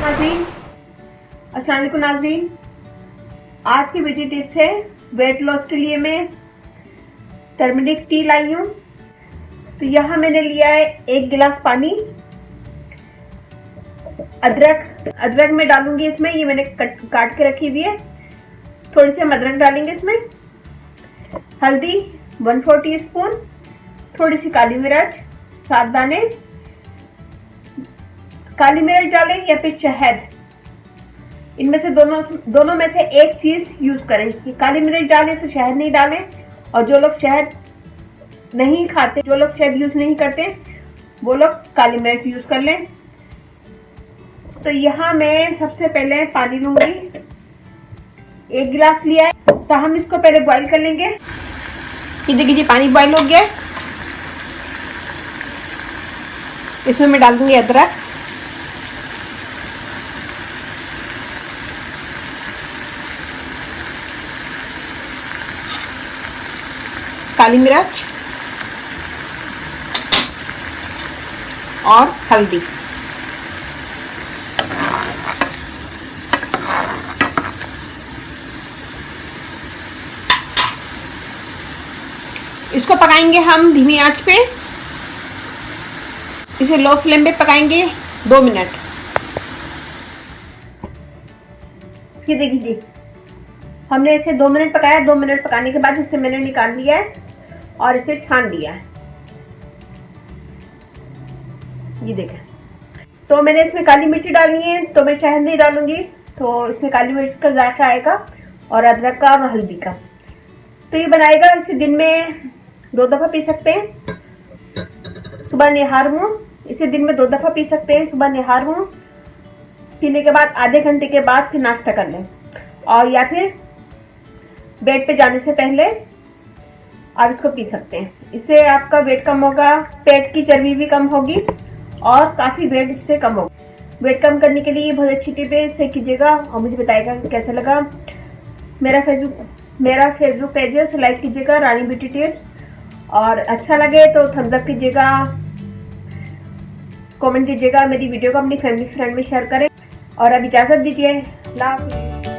नाज़रीन, अस्सलाम वालेकुम नाज़रीन। आज की ब्यूटी टिप्स है वेट लॉस के लिए मैं टर्मरिक टी लाई हूँ। तो यहाँ मैंने लिया है 1 गिलास पानी। अदरक में डालूंगी इसमें, ये मैंने काट के रखी हुई है। थोड़ी सी हम अदरक डालेंगे इसमें। हल्दी 1/4 टीस्पून, थोड़ी सी काली मिर्च 7 दाने। काली मिर्च डालें या फिर शहद, इनमें से दोनों में से एक चीज यूज करें। काली मिर्च डालें तो शहद नहीं डालें, और जो लोग शहद नहीं खाते, जो लोग शहद यूज नहीं करते, वो लोग काली मिर्च यूज कर लें। तो यहाँ मैं सबसे पहले पानी लूंगी, 1 गिलास लिया है। तो हम इसको पहले बॉईल कर लेंगे। ये देखिए जी, पानी बॉईल हो गया। इसमें मैं डाल दूंगी अदरक, काली मिर्च और हल्दी। इसको पकाएंगे हम धीमी आंच पे। इसे लो फ्लेम पे पकाएंगे 2 मिनट। ये देखिए, हमने इसे 2 मिनट पकाया। 2 मिनट पकाने के बाद इसे मैंने निकाल लिया है और इसे छान लिया है। ये देखें। तो मैंने इसमें काली मिर्ची डालनी है, तो मैं शहद नहीं डालूंगी। तो इसमें काली मिर्च का जायका आएगा और अदरक का और हल्दी का। तो ये बनाएगा, इसे दिन में 2 दफा पी सकते हैं। सुबह निहार मुंह, इसे दिन में 2 दफा पी सकते हैं। सुबह निहार मुंह पीने के बाद आधे घंटे के बाद फिर नाश्ता कर लें, और या फिर बेड पे जाने से पहले आप इसको पी सकते हैं। इससे आपका वेट कम होगा, पेट की चर्बी भी कम होगी और काफ़ी वेट इससे कम होगा। वेट कम करने के लिए बहुत अच्छी टिप है, इसे कीजिएगा और मुझे बताइएगा कि कैसा लगा। मेरा फेसबुक पेज है, उसे लाइक कीजिएगा, रानी ब्यूटी टिप्स। और अच्छा लगे तो थम्स अप कीजिएगा, कमेंट कीजिएगा। मेरी वीडियो को अपनी फैमिली फ्रेंड में शेयर करें और अब इजाज़त दीजिए। अल्लाह हाफ़िज़।